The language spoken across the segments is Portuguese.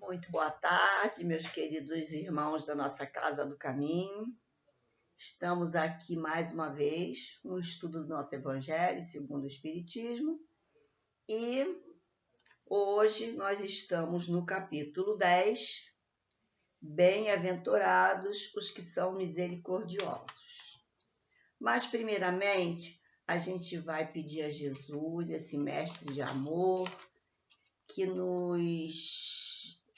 Muito boa tarde, meus queridos irmãos da nossa Casa do Caminho. Estamos aqui mais uma vez no estudo do nosso Evangelho segundo o Espiritismo e hoje nós estamos no capítulo 10, Bem-aventurados os que são misericordiosos. Mas, primeiramente, a gente vai pedir a Jesus, esse mestre de amor, que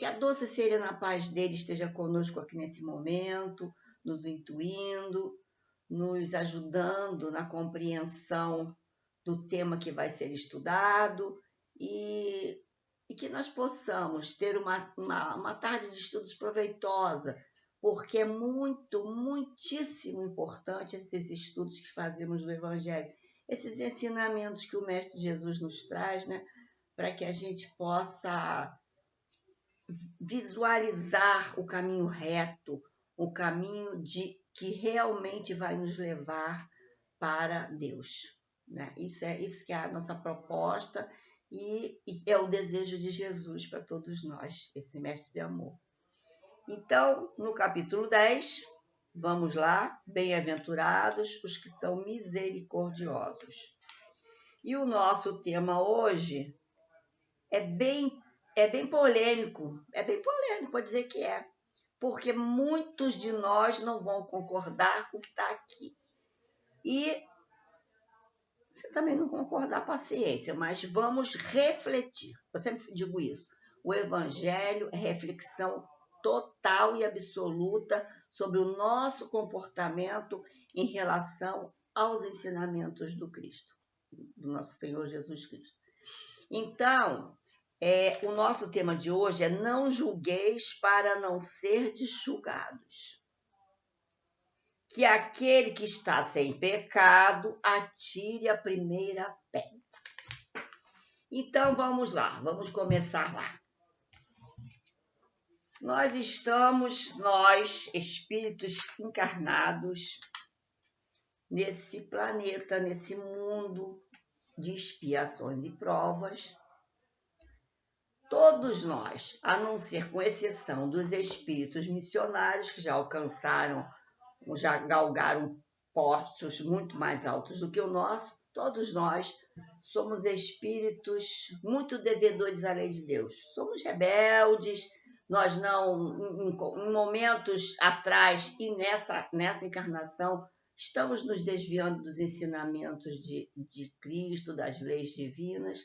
a doce e serena paz dele esteja conosco aqui nesse momento, nos intuindo, nos ajudando na compreensão do tema que vai ser estudado e que nós possamos ter uma tarde de estudos proveitosa, porque é muitíssimo importante esses estudos que fazemos do Evangelho, esses ensinamentos que o Mestre Jesus nos traz, né? Para que a gente possa visualizar o caminho reto, o caminho que realmente vai nos levar para Deus. Né? Isso que é a nossa proposta e é o desejo de Jesus para todos nós, esse mestre de amor. Então, no capítulo 10, vamos lá, bem-aventurados os que são misericordiosos. E o nosso tema hoje é bem polêmico, vou dizer que é, porque muitos de nós não vão concordar com o que está aqui. E se também não concordar, paciência, mas vamos refletir. Eu sempre digo isso. O Evangelho é reflexão total e absoluta sobre o nosso comportamento em relação aos ensinamentos do Cristo, do nosso Senhor Jesus Cristo. Então, o nosso tema de hoje é não julgueis para não serdes julgados. Que aquele que está sem pecado atire a primeira pedra. Então, vamos lá, vamos começar lá. Nós, espíritos encarnados, nesse planeta, nesse mundo de expiações e provas, todos nós, a não ser com exceção dos espíritos missionários que já galgaram postos muito mais altos do que o nosso, todos nós somos espíritos muito devedores à lei de Deus. Somos rebeldes, nós não, em momentos atrás e nessa encarnação, estamos nos desviando dos ensinamentos de Cristo, das leis divinas,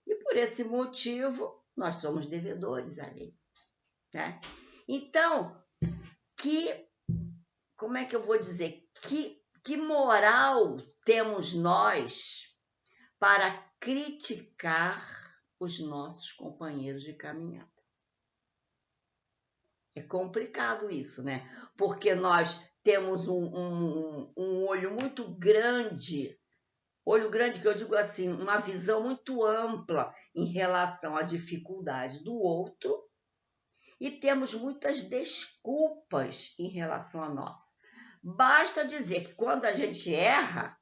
e por esse motivo nós somos devedores à lei. Né? Então, como é que eu vou dizer? Que moral temos nós para criticar os nossos companheiros de caminhada? É complicado isso, né? Porque nós temos um olho muito grande, que eu digo assim, uma visão muito ampla em relação à dificuldade do outro, e temos muitas desculpas em relação a nós. Basta dizer que quando a gente erra,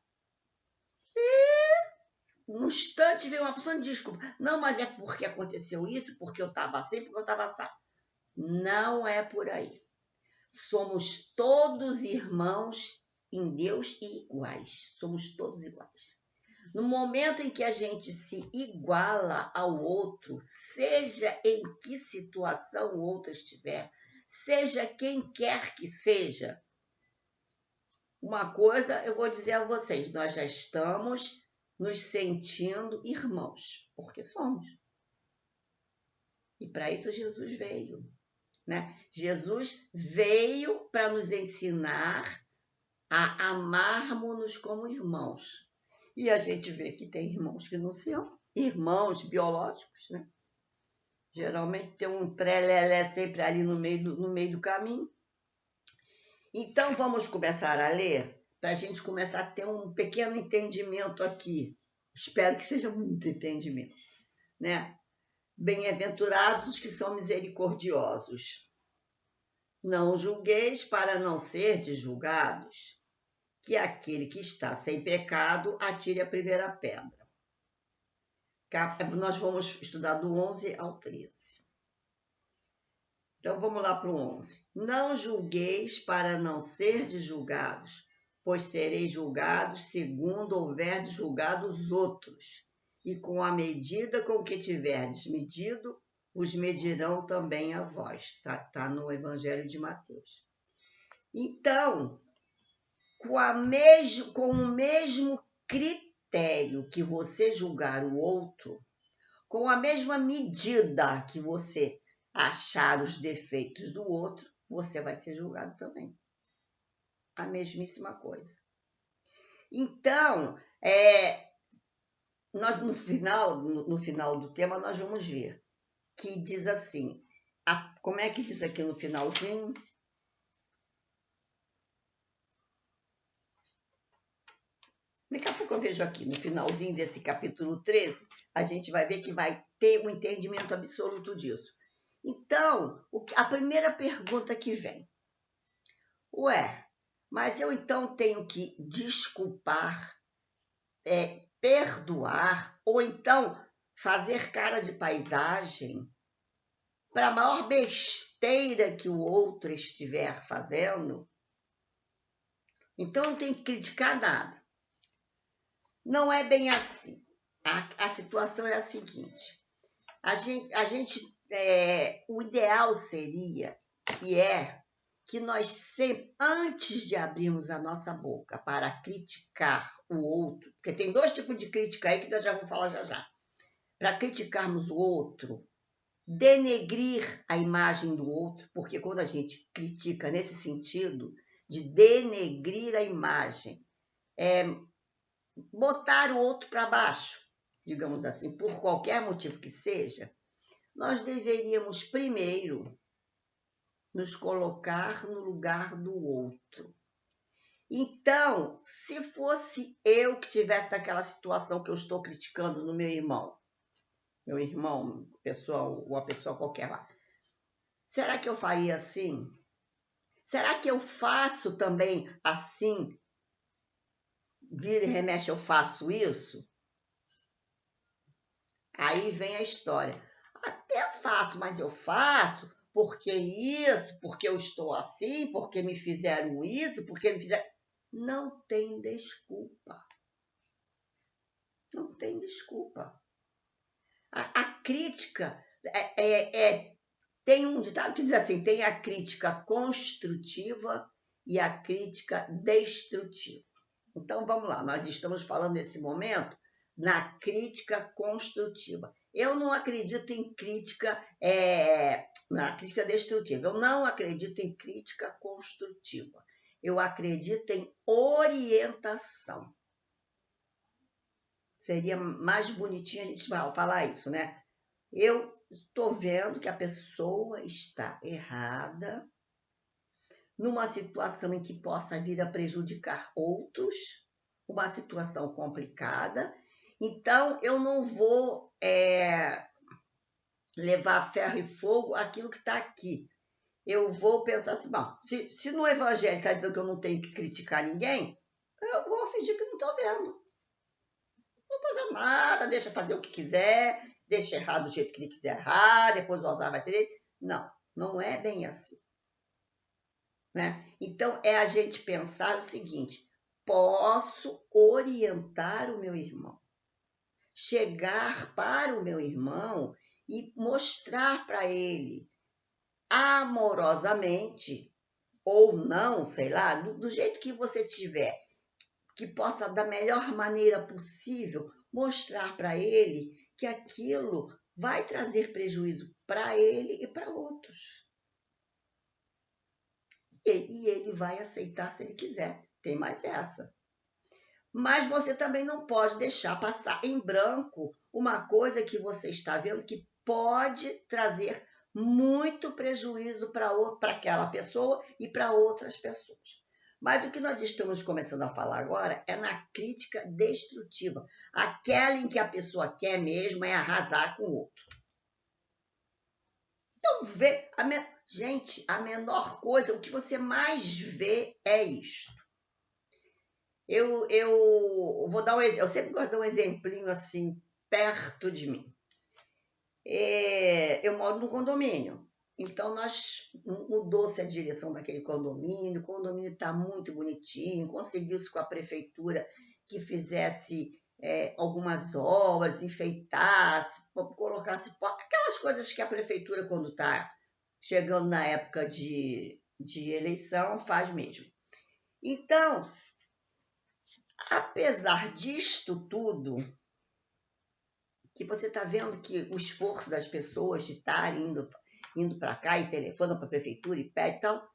no instante vem uma opção de desculpa. Não, mas é porque aconteceu isso, porque eu estava assim, porque eu estava assim. Não é por aí. Somos todos irmãos em Deus e iguais. Somos todos iguais. No momento em que a gente se iguala ao outro, seja em que situação o outro estiver, seja quem quer que seja, uma coisa eu vou dizer a vocês, nós já estamos nos sentindo irmãos, porque somos. E para isso Jesus veio. Né? Jesus veio para nos ensinar a amarmos-nos como irmãos. E a gente vê que tem irmãos que não são irmãos biológicos, né? Geralmente tem um trelelé sempre ali no meio do caminho. Então, vamos começar a ler, para a gente começar a ter um pequeno entendimento aqui. Espero que seja muito entendimento, né? Bem-aventurados os que são misericordiosos. Não julgueis para não serdes julgados. Que aquele que está sem pecado atire a primeira pedra. Nós vamos estudar do 11 ao 13. Então vamos lá para o 11. Não julgueis para não serdes julgados, pois sereis julgados segundo houverdes julgado os outros. E com a medida com que tiverdes medido, os medirão também a vós. Tá no Evangelho de Mateus. Então, com o mesmo critério que você julgar o outro, com a mesma medida que você achar os defeitos do outro, você vai ser julgado também. A mesmíssima coisa. Então, nós no final do tema, nós vamos ver que diz assim, como é que diz aqui no finalzinho? Daqui a pouco eu vejo aqui, no finalzinho desse capítulo 13, a gente vai ver que vai ter um entendimento absoluto disso. Então, a primeira pergunta que vem. Mas eu então tenho que desculpar, perdoar, ou então fazer cara de paisagem para a maior besteira que o outro estiver fazendo? Então não tem que criticar nada. Não é bem assim. A situação é a seguinte. O ideal seria, e que nós sempre, antes de abrirmos a nossa boca para criticar o outro, porque tem 2 tipos de crítica aí que nós já vamos falar já. Para criticarmos o outro, denegrir a imagem do outro, porque quando a gente critica nesse sentido de denegrir a imagem, botar o outro para baixo, digamos assim, por qualquer motivo que seja, nós deveríamos primeiro nos colocar no lugar do outro. Então, se fosse eu que tivesse naquela situação que eu estou criticando no meu irmão, uma pessoa qualquer lá, será que eu faria assim? Será que eu faço também assim? Vira e remexe, eu faço isso? Aí vem a história. Até faço, mas eu faço porque isso, porque eu estou assim, porque me fizeram isso, porque me fizeram... Não tem desculpa. Não tem desculpa. A crítica tem um ditado que diz assim, tem a crítica construtiva e a crítica destrutiva. Então, vamos lá, nós estamos falando nesse momento na crítica construtiva. Eu não acredito em na crítica destrutiva. Eu não acredito em crítica construtiva. Eu acredito em orientação. Seria mais bonitinho a gente falar isso, né? Eu estou vendo que a pessoa está errada numa situação em que possa vir a prejudicar outros, uma situação complicada. Então, eu não vou levar ferro e fogo aquilo que está aqui. Eu vou pensar assim, bom, se no Evangelho está dizendo que eu não tenho que criticar ninguém, eu vou fingir que não estou vendo. Não estou vendo nada, deixa fazer o que quiser, deixa errar do jeito que ele quiser errar, depois o azar vai ser ele. Não, não é bem assim. Né? Então, é a gente pensar o seguinte, posso orientar o meu irmão, chegar para o meu irmão e mostrar para ele amorosamente, ou não, sei lá, do jeito que você tiver, que possa, da melhor maneira possível, mostrar para ele que aquilo vai trazer prejuízo para ele e para outros. E ele vai aceitar se ele quiser. Tem mais essa. Mas você também não pode deixar passar em branco uma coisa que você está vendo que pode trazer muito prejuízo para aquela pessoa e para outras pessoas. Mas o que nós estamos começando a falar agora é na crítica destrutiva, aquela em que a pessoa quer mesmo é arrasar com o outro. Então, gente, a menor coisa, o que você mais vê é isto. Eu vou dar eu sempre gosto de dar um exemplinho assim, perto de mim. Eu moro num condomínio. Então, mudou-se a direção daquele condomínio, o condomínio está muito bonitinho, conseguiu-se com a prefeitura que fizesse algumas obras, enfeitasse, colocasse aquelas coisas que a prefeitura, quando está chegando na época de eleição, faz mesmo. Então, apesar disto tudo, que você está vendo que o esforço das pessoas de estarem indo para cá e telefonam para a prefeitura e pede e tal,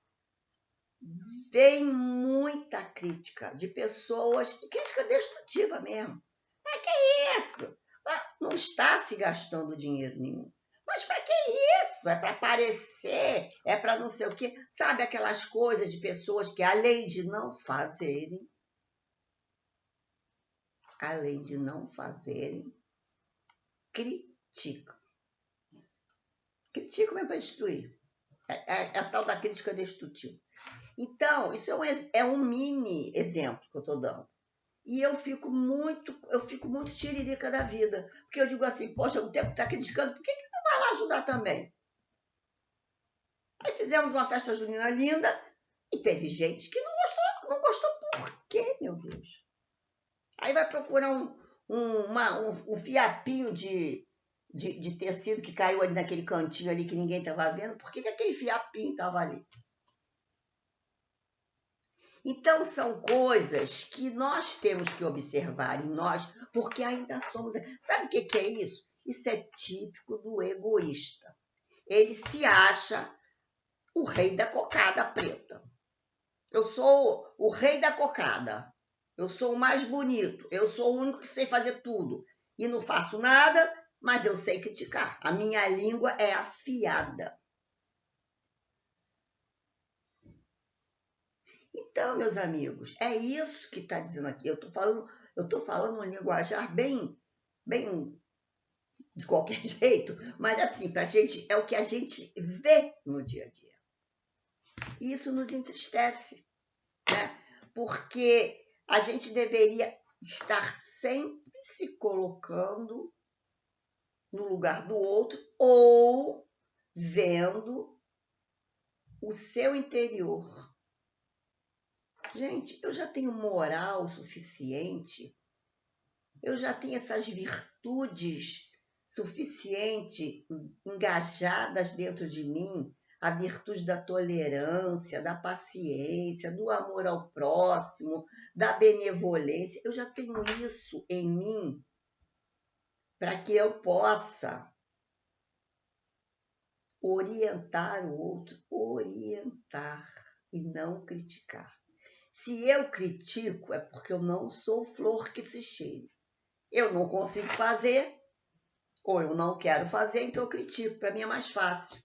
vem muita crítica de pessoas, crítica destrutiva mesmo. Para que isso? Não está se gastando dinheiro nenhum. Mas para que isso? É para aparecer, é para não sei o quê. Sabe aquelas coisas de pessoas que, além de não fazerem, criticam. Criticam mesmo para destruir. É a tal da crítica destrutiva. Então, isso é um mini exemplo que eu estou dando. E eu fico muito tiririca da vida. Porque eu digo assim, poxa, o tempo está criticando, por que não vai lá ajudar também? Aí fizemos uma festa junina linda e teve gente que não gostou por quê, meu Deus? Aí vai procurar um fiapinho de tecido que caiu ali naquele cantinho ali que ninguém estava vendo. Por que aquele fiapinho estava ali? Então, são coisas que nós temos que observar em nós, porque ainda somos... Sabe o que é isso? Isso é típico do egoísta. Ele se acha o rei da cocada preta. Eu sou o rei da cocada. Eu sou o mais bonito. Eu sou o único que sei fazer tudo. E não faço nada, mas eu sei criticar. A minha língua é afiada. Então, meus amigos, é isso que está dizendo aqui. Eu estou falando um linguajar bem de qualquer jeito, mas assim, para a gente, é o que a gente vê no dia a dia. E isso nos entristece, né? Porque a gente deveria estar sempre se colocando no lugar do outro ou vendo o seu interior. Gente, eu já tenho moral suficiente, eu já tenho essas virtudes suficiente engajadas dentro de mim, a virtude da tolerância, da paciência, do amor ao próximo, da benevolência. Eu já tenho isso em mim para que eu possa orientar o outro, orientar e não criticar. Se eu critico, é porque eu não sou flor que se cheire. Eu não consigo fazer, ou eu não quero fazer, então eu critico. Para mim é mais fácil.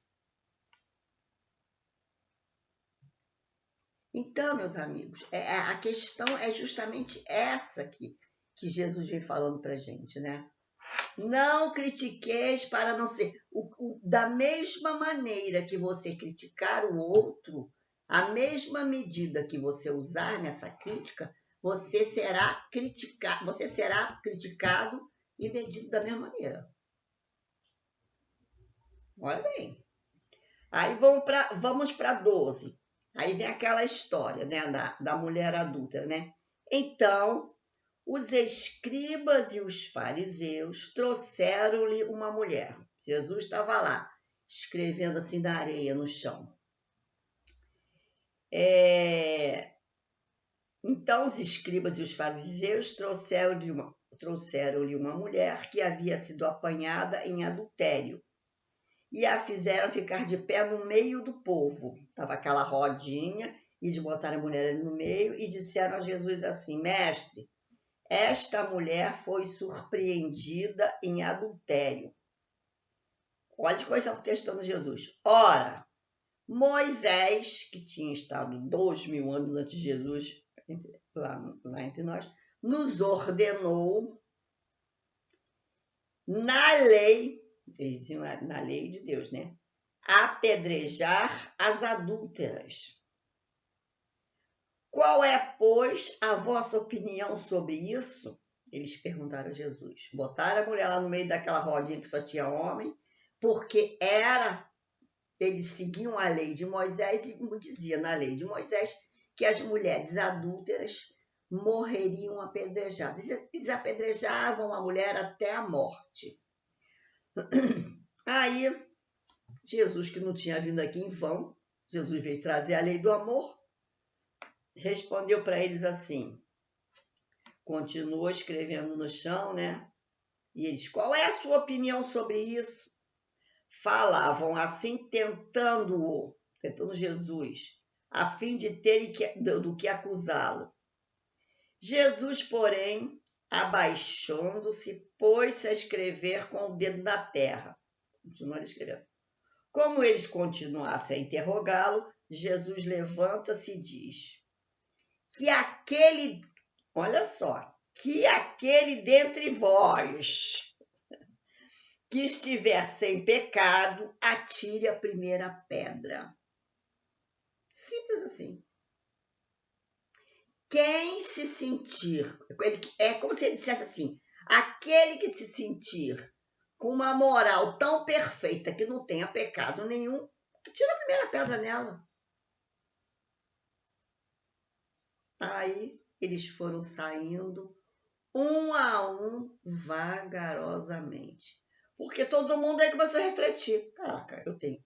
Então, meus amigos, a questão é justamente essa que Jesus vem falando para a gente, né? Não critiqueis para não ser... da mesma maneira que você criticar o outro, a mesma medida que você usar nessa crítica, você será criticado e medido da mesma maneira. Olha bem. Aí vamos para 12. Aí vem aquela história, né, da mulher adúltera, né? Então, os escribas e os fariseus trouxeram-lhe uma mulher. Jesus estava lá, escrevendo assim na areia, no chão. Então, os escribas e os fariseus trouxeram-lhe uma mulher que havia sido apanhada em adultério e a fizeram ficar de pé no meio do povo. Estava aquela rodinha, e eles botaram a mulher ali no meio e disseram a Jesus assim: Mestre, esta mulher foi surpreendida em adultério. Olha que coisa está testando Jesus. Ora, Moisés, que tinha estado 2000 anos antes de Jesus, lá entre nós, nos ordenou na lei, eles diziam na lei de Deus, né? Apedrejar as adúlteras. Qual é, pois, a vossa opinião sobre isso? Eles perguntaram a Jesus. Botaram a mulher lá no meio daquela rodinha que só tinha homem, porque eles seguiam a lei de Moisés e dizia na lei de Moisés que as mulheres adúlteras morreriam apedrejadas. Eles apedrejavam a mulher até a morte. Aí, Jesus, que não tinha vindo aqui em vão, Jesus veio trazer a lei do amor, respondeu para eles assim, continuou escrevendo no chão, né? E eles, qual é a sua opinião sobre isso? Falavam assim, tentando Jesus, a fim de terem do que acusá-lo. Jesus, porém, abaixando-se, pôs-se a escrever com o dedo na terra. Continuando escrevendo. Como eles continuassem a interrogá-lo, Jesus levanta-se e diz que aquele, olha só, que aquele dentre vós que estiver sem pecado, atire a primeira pedra. Simples assim. Quem se sentir, é como se ele dissesse assim, aquele que se sentir com uma moral tão perfeita que não tenha pecado nenhum, tira a primeira pedra nela. Aí eles foram saindo um a um vagarosamente. Porque todo mundo aí começou a refletir. Caraca, eu tenho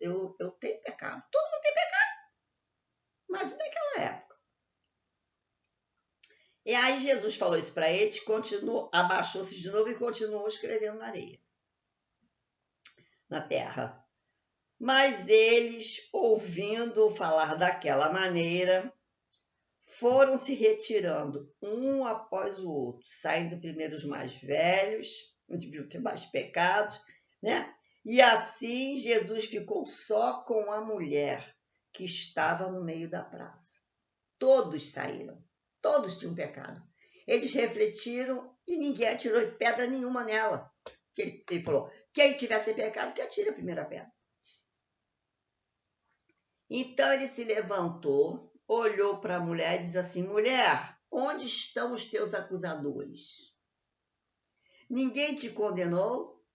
pecado. Todo mundo tem pecado. Imagina naquela época. E aí Jesus falou isso para eles, abaixou-se de novo e continuou escrevendo na areia, na terra. Mas eles, ouvindo falar daquela maneira, foram se retirando, um após o outro, saindo primeiro os mais velhos, onde deviam ter mais pecados, né? E assim Jesus ficou só com a mulher que estava no meio da praça. Todos saíram, todos tinham pecado. Eles refletiram e ninguém atirou pedra nenhuma nela. Ele falou, quem tivesse pecado, que atire a primeira pedra. Então ele se levantou, olhou para a mulher e disse assim, mulher, onde estão os teus acusadores? Ninguém te condenou?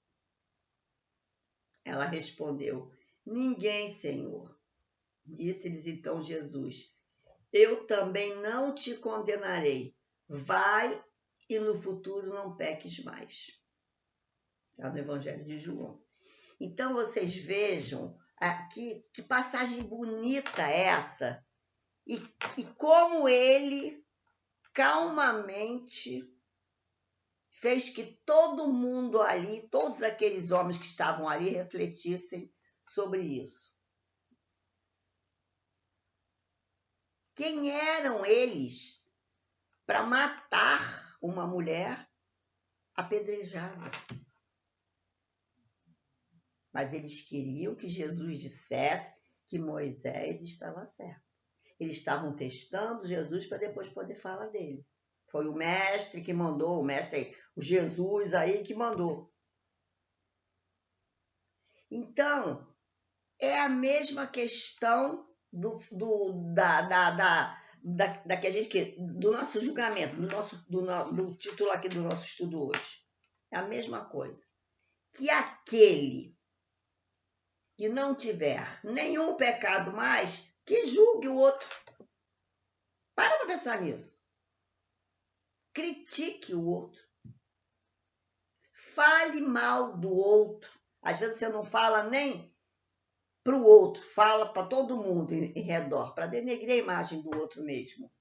Ela respondeu, ninguém, Senhor. Disse-lhes então Jesus, eu também não te condenarei. Vai e no futuro não peques mais. Está no Evangelho de João. Então vocês vejam que passagem bonita é essa. E como ele calmamente fez que todo mundo ali, todos aqueles homens que estavam ali, refletissem sobre isso. Quem eram eles para matar uma mulher apedrejada? Mas eles queriam que Jesus dissesse que Moisés estava certo. Eles estavam testando Jesus para depois poder falar dele. Foi o mestre que mandou, o Jesus aí que mandou. Então, é a mesma questão do nosso julgamento, do título aqui do nosso estudo hoje. É a mesma coisa. Que aquele que não tiver nenhum pecado mais, que julgue o outro. Para pensar nisso. Critique o outro. Fale mal do outro. Às vezes você não fala nem para o outro, fala para todo mundo em redor, para denegrir a imagem do outro mesmo.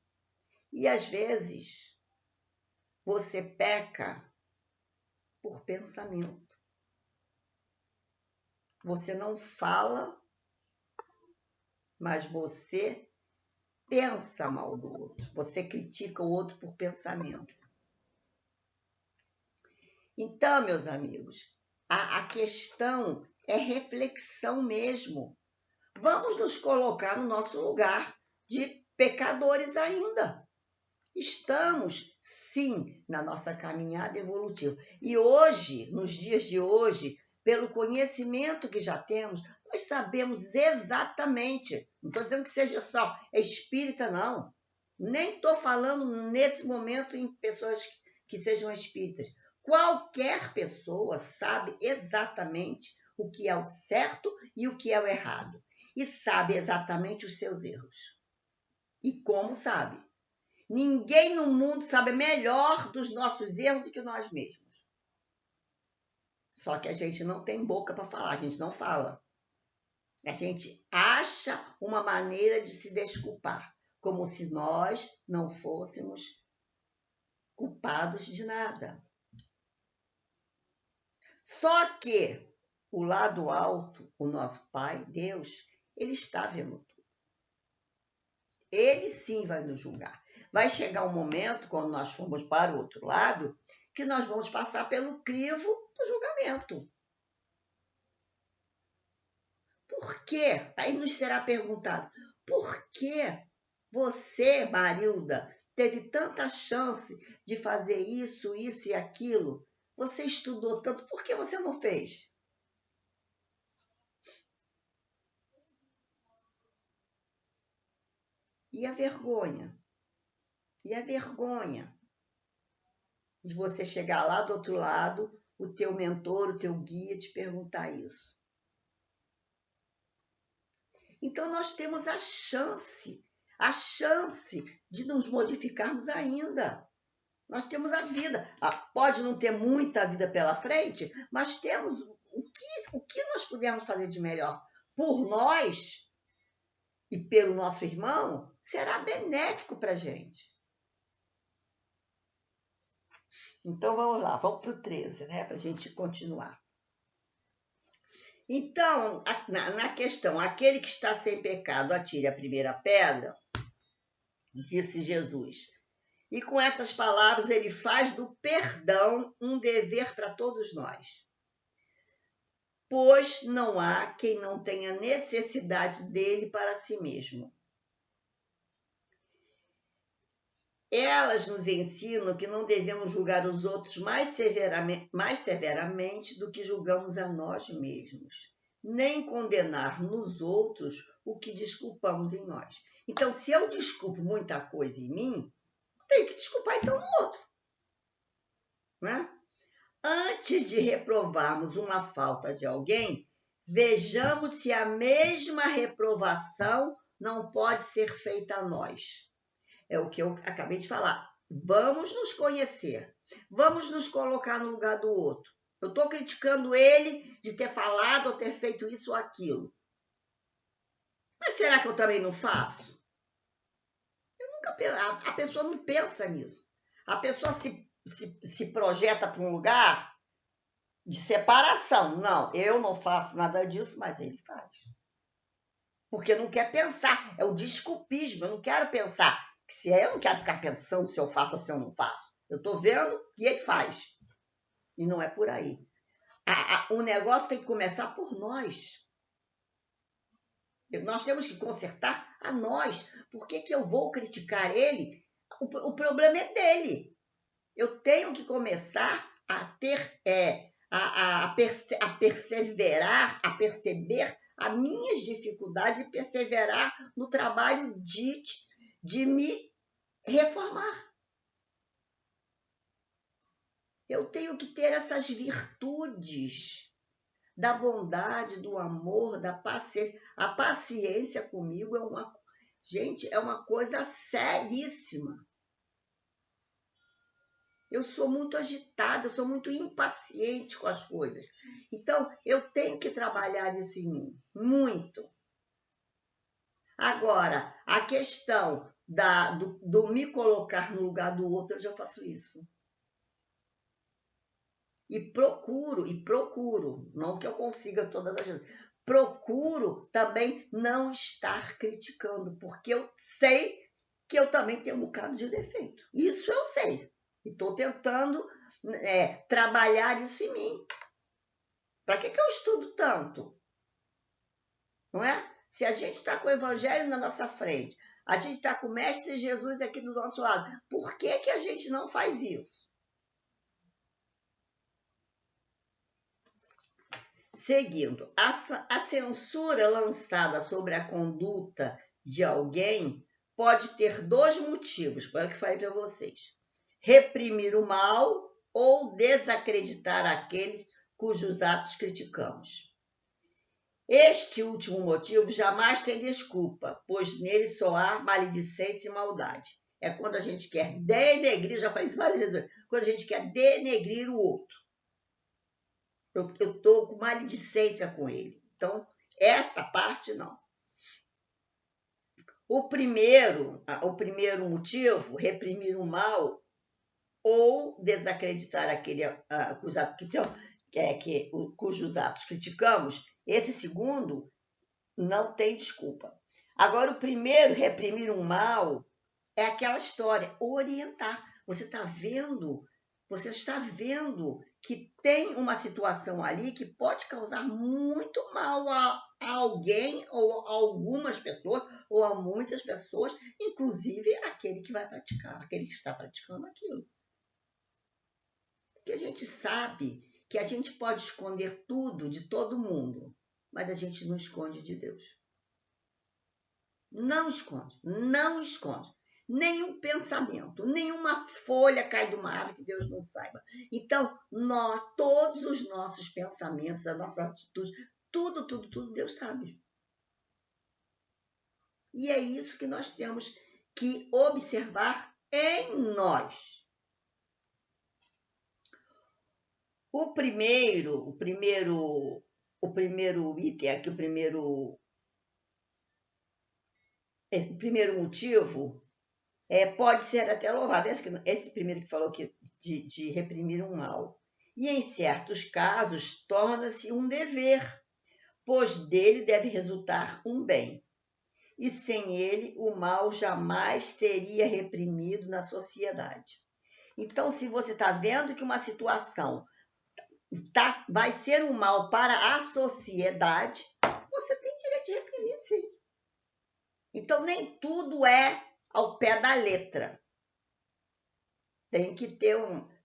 E às vezes você peca por pensamento. Você não fala, mas você pensa mal do outro. Você critica o outro por pensamento. Então, meus amigos, a questão é reflexão mesmo. Vamos nos colocar no nosso lugar de pecadores ainda. Estamos, sim, na nossa caminhada evolutiva. E hoje, nos dias de hoje, pelo conhecimento que já temos, nós sabemos exatamente. Não estou dizendo que seja só espírita, não. Nem estou falando nesse momento em pessoas que sejam espíritas. Qualquer pessoa sabe exatamente o que é o certo e o que é o errado. e sabe exatamente os seus erros. E como sabe? Ninguém no mundo sabe melhor dos nossos erros do que nós mesmos. Só que a gente não tem boca para falar, a gente não fala. A gente acha uma maneira de se desculpar, como se nós não fôssemos culpados de nada. Só que o lado alto, o nosso Pai, Deus, Ele está vendo tudo. Ele sim vai nos julgar. Vai chegar um momento, quando nós formos para o outro lado, que nós vamos passar pelo crivo do julgamento. Por quê? Aí nos será perguntado, por que você, Marilda, teve tanta chance de fazer isso, isso e aquilo? Você estudou tanto, por que você não fez? E a vergonha? E a vergonha de você chegar lá do outro lado, o teu mentor, o teu guia te perguntar isso. Então nós temos a chance de nos modificarmos ainda. Nós temos a vida. Pode não ter muita vida pela frente, mas temos o que nós pudermos fazer de melhor por nós e pelo nosso irmão, será benéfico para a gente. Então, vamos lá, vamos para o 13, né? Para a gente continuar. Então, na questão, aquele que está sem pecado, atire a primeira pedra, disse Jesus. E com essas palavras, ele faz do perdão um dever para todos nós. Pois não há quem não tenha necessidade dele para si mesmo. Elas nos ensinam que não devemos julgar os outros mais severamente do que julgamos a nós mesmos, nem condenar nos outros o que desculpamos em nós. Então, se eu desculpo muita coisa em mim, tenho que desculpar então no outro. Não é? Antes de reprovarmos uma falta de alguém, vejamos se a mesma reprovação não pode ser feita a nós. É o que eu acabei de falar. Vamos nos conhecer. Vamos nos colocar no lugar do outro. Eu estou criticando ele de ter falado ou ter feito isso ou aquilo. Mas será que eu também não faço? A pessoa não pensa nisso. A pessoa se projeta para um lugar de separação. Não, eu não faço nada disso, mas ele faz. Porque não quer pensar. É o desculpismo. Eu não quero pensar. Se eu não quero ficar pensando se eu faço ou se eu não faço. Eu estou vendo que ele faz. E não é por aí. O negócio tem que começar por nós. Nós temos que consertar a nós. Por que eu vou criticar ele? O problema é dele. Eu tenho que começar a ter, a perseverar, a perceber as minhas dificuldades e perseverar no trabalho de me reformar. Eu tenho que ter essas virtudes da bondade, do amor, da paciência. A paciência comigo é uma coisa seríssima. Eu sou muito agitada, eu sou muito impaciente com as coisas. Então, eu tenho que trabalhar isso em mim, muito. Agora, a questão do me colocar no lugar do outro, eu já faço isso. E procuro, não que eu consiga todas as vezes, procuro também não estar criticando, porque eu sei que eu também tenho um bocado de defeito. Isso eu sei. E estou tentando trabalhar isso em mim. Para que eu estudo tanto? Não é? Se a gente está com o Evangelho na nossa frente, a gente está com o Mestre Jesus aqui do nosso lado, por que a gente não faz isso? Seguindo, a censura lançada sobre a conduta de alguém pode ter dois motivos, foi o que falei para vocês. Reprimir o mal ou desacreditar aqueles cujos atos criticamos. Este último motivo jamais tem desculpa, pois nele só há maledicência e maldade. É quando a gente quer denegrir, já falei isso várias vezes, quando a gente quer denegrir o outro. Eu estou com maledicência com ele. Então, essa parte não. O primeiro motivo, reprimir o mal ou desacreditar aquele cujos atos criticamos, esse segundo não tem desculpa. Agora, o primeiro, reprimir um mal, é aquela história, orientar. Você está vendo que tem uma situação ali que pode causar muito mal a alguém ou a algumas pessoas ou a muitas pessoas, inclusive aquele que vai praticar, aquele que está praticando aquilo. Porque a gente sabe que a gente pode esconder tudo de todo mundo, mas a gente não esconde de Deus. Não esconde, não esconde. Nenhum pensamento, nenhuma folha cai de uma árvore que Deus não saiba. Então, todos os nossos pensamentos, as nossas atitudes, tudo, Deus sabe. E é isso que nós temos que observar em nós. O primeiro item aqui, o primeiro motivo pode ser até louvável. Esse primeiro que falou aqui de reprimir um mal. E em certos casos torna-se um dever, pois dele deve resultar um bem. E sem ele, o mal jamais seria reprimido na sociedade. Então, se você está vendo que uma situação vai ser um mal para a sociedade, você tem direito de reprimir, sim. Então, nem tudo é ao pé da letra. Tem que ter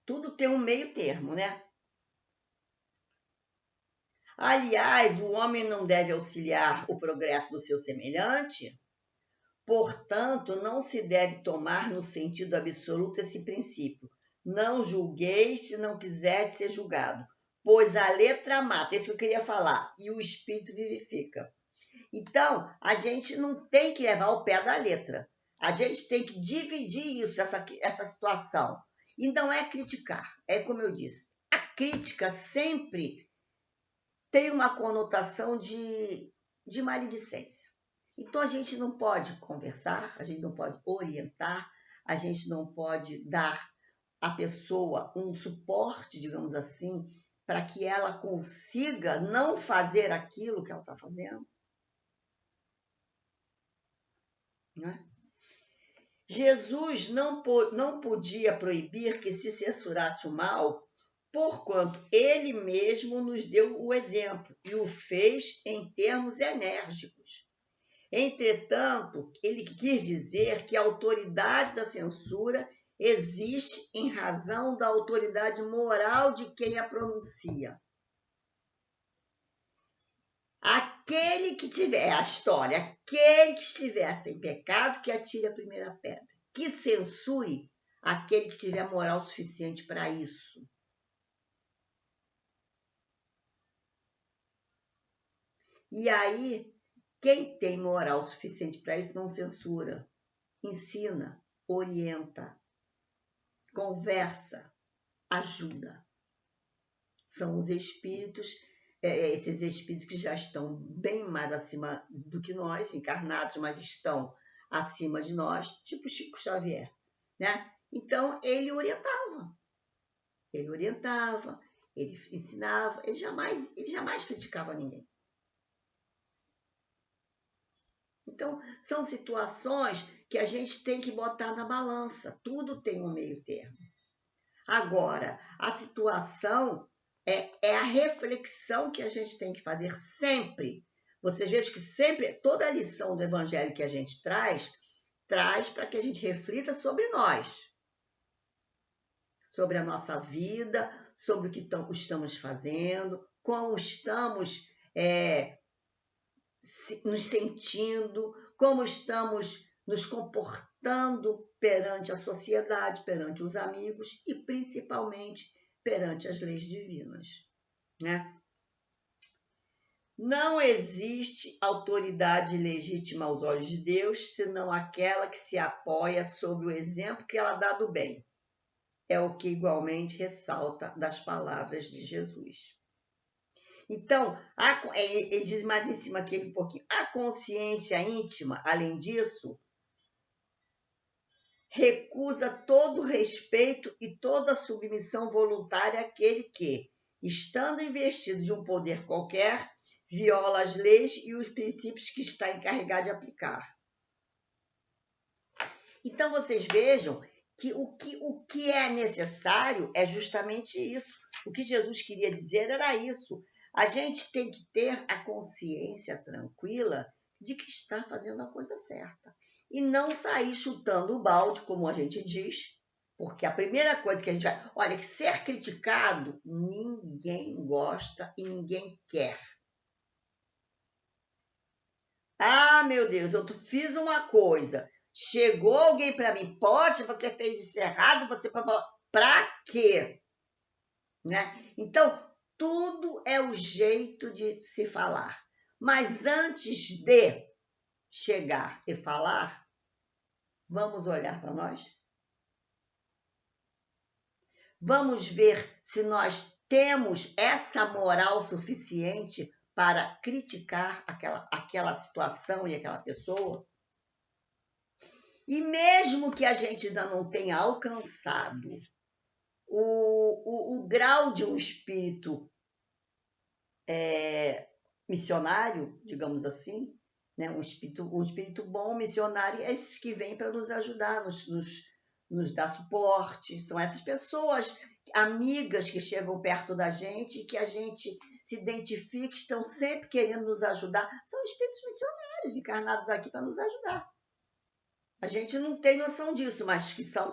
tudo tem um meio termo, né? Aliás, o homem não deve auxiliar o progresso do seu semelhante, portanto, não se deve tomar no sentido absoluto esse princípio. Não julgueis se não quiser ser julgado, pois a letra mata, isso que eu queria falar, e o espírito vivifica. Então, a gente não tem que levar ao pé da letra. A gente tem que dividir isso, essa situação. E não é criticar, é como eu disse. A crítica sempre tem uma conotação de maledicência. Então, a gente não pode conversar, a gente não pode orientar, a gente não pode dar à pessoa um suporte, digamos assim, para que ela consiga não fazer aquilo que ela está fazendo. Né? Jesus não podia proibir que se censurasse o mal, porquanto ele mesmo nos deu o exemplo e o fez em termos enérgicos. Entretanto, ele quis dizer que a autoridade da censura existe em razão da autoridade moral de quem a pronuncia. Aquele que tiver, a história, aquele que estiver sem pecado, que atire a primeira pedra. Que censure aquele que tiver moral suficiente para isso. E aí, quem tem moral suficiente para isso não censura, ensina, orienta, conversa, ajuda. São os espíritos, esses espíritos que já estão bem mais acima do que nós, encarnados, mas estão acima de nós, tipo Chico Xavier, né? Então, ele orientava, ele ensinava, ele jamais criticava ninguém. Então, são situações que a gente tem que botar na balança. Tudo tem um meio termo. Agora, a situação é a reflexão que a gente tem que fazer sempre. Vocês vejam que sempre, toda a lição do Evangelho que a gente traz para que a gente reflita sobre nós. Sobre a nossa vida, sobre o que estamos fazendo, como estamos nos sentindo, como estamos nos comportando perante a sociedade, perante os amigos e principalmente perante as leis divinas, né? Não existe autoridade legítima aos olhos de Deus, senão aquela que se apoia sobre o exemplo que ela dá do bem. É o que igualmente ressalta das palavras de Jesus. Então, ele diz mais em cima aqui um pouquinho. A consciência íntima, além disso, recusa todo respeito e toda submissão voluntária àquele que, estando investido de um poder qualquer, viola as leis e os princípios que está encarregado de aplicar. Então, vocês vejam que o que é necessário é justamente isso. O que Jesus queria dizer era isso. A gente tem que ter a consciência tranquila de que está fazendo a coisa certa. E não sair chutando o balde, como a gente diz, porque a primeira coisa que a gente vai... Olha, que ser criticado ninguém gosta e ninguém quer. Ah, meu Deus, eu fiz uma coisa. Chegou alguém para mim, pode, você fez isso errado, você... Para quê? Né? Então, tudo é o jeito de se falar. Mas antes de chegar e falar, vamos olhar para nós? Vamos ver se nós temos essa moral suficiente para criticar aquela situação e aquela pessoa? E mesmo que a gente ainda não tenha alcançado o grau de um espírito missionário, digamos assim, né? um espírito bom, missionário, é esses que vêm para nos ajudar, nos dar suporte, são essas pessoas, amigas que chegam perto da gente, que a gente se identifica, estão sempre querendo nos ajudar, são espíritos missionários encarnados aqui para nos ajudar. A gente não tem noção disso, mas que são.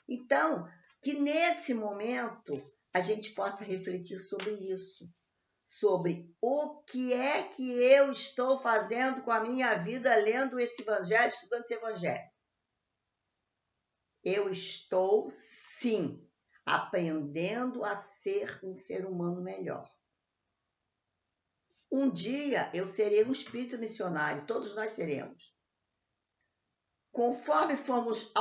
Então, que nesse momento a gente possa refletir sobre isso, sobre o que é que eu estou fazendo com a minha vida lendo esse evangelho, estudando esse evangelho. Eu estou, sim, aprendendo a ser um ser humano melhor. Um dia eu serei um espírito missionário, todos nós seremos. Conforme fomos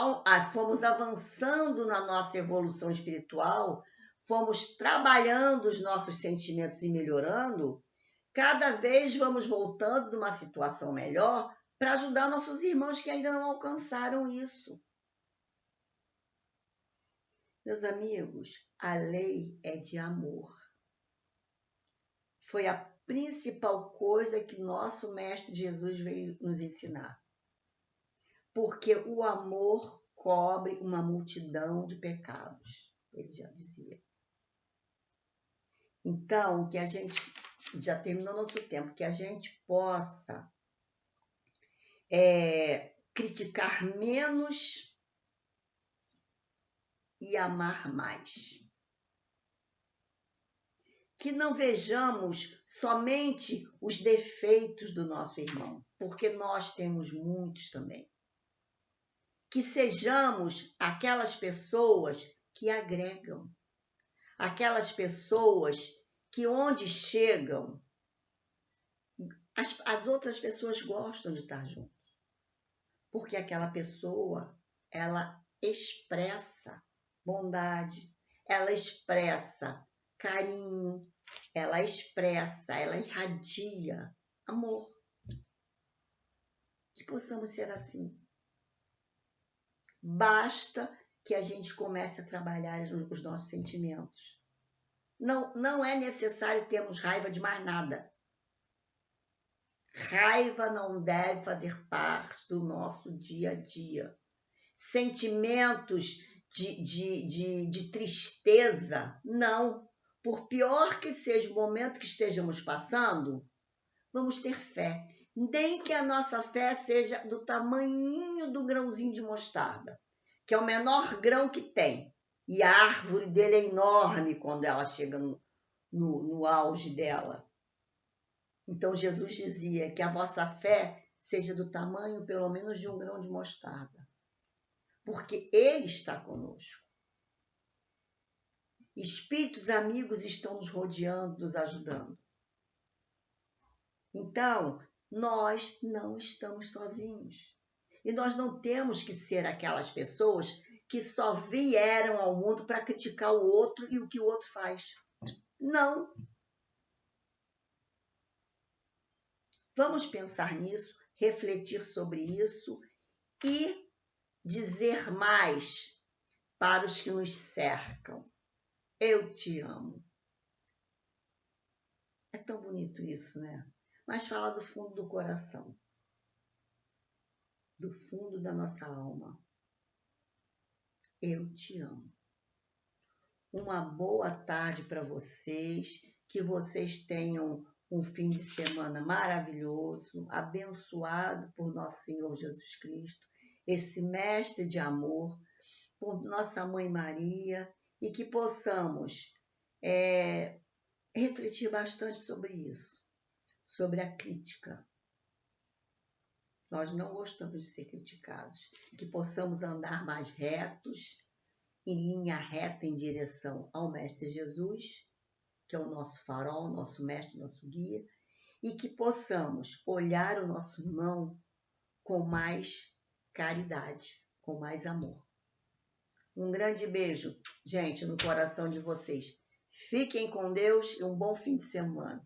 avançando na nossa evolução espiritual, fomos trabalhando os nossos sentimentos e melhorando, cada vez vamos voltando de uma situação melhor para ajudar nossos irmãos que ainda não alcançaram isso. Meus amigos, a lei é de amor. Foi a principal coisa que nosso Mestre Jesus veio nos ensinar. Porque o amor cobre uma multidão de pecados, ele já dizia. Então, que a gente, já terminou nosso tempo, que a gente possa criticar menos e amar mais. Que não vejamos somente os defeitos do nosso irmão, porque nós temos muitos também. Que sejamos aquelas pessoas que agregam, aquelas pessoas que onde chegam, as outras pessoas gostam de estar juntas. Porque aquela pessoa, ela expressa bondade, ela expressa carinho, ela irradia amor. Que possamos ser assim. Basta que a gente comece a trabalhar os nossos sentimentos. Não é necessário termos raiva de mais nada. Raiva não deve fazer parte do nosso dia a dia. Sentimentos de tristeza, não. Por pior que seja o momento que estejamos passando, vamos ter fé. Nem que a nossa fé seja do tamanhinho do grãozinho de mostarda, que é o menor grão que tem. E a árvore dele é enorme quando ela chega no auge dela. Então, Jesus dizia que a vossa fé seja do tamanho, pelo menos, de um grão de mostarda. Porque Ele está conosco. Espíritos amigos estão nos rodeando, nos ajudando. Então, nós não estamos sozinhos. E nós não temos que ser aquelas pessoas que só vieram ao mundo para criticar o outro e o que o outro faz. Não. Vamos pensar nisso, refletir sobre isso e dizer mais para os que nos cercam. Eu te amo. É tão bonito isso, né? Mas fala do fundo do coração, do fundo da nossa alma. Eu te amo. Uma boa tarde para vocês, que vocês tenham um fim de semana maravilhoso, abençoado por nosso Senhor Jesus Cristo, esse mestre de amor, por nossa Mãe Maria, e que possamos refletir bastante sobre isso, sobre a crítica. Nós não gostamos de ser criticados, que possamos andar mais retos, em linha reta em direção ao Mestre Jesus, que é o nosso farol, nosso mestre, nosso guia, e que possamos olhar o nosso irmão com mais caridade, com mais amor. Um grande beijo, gente, no coração de vocês. Fiquem com Deus e um bom fim de semana.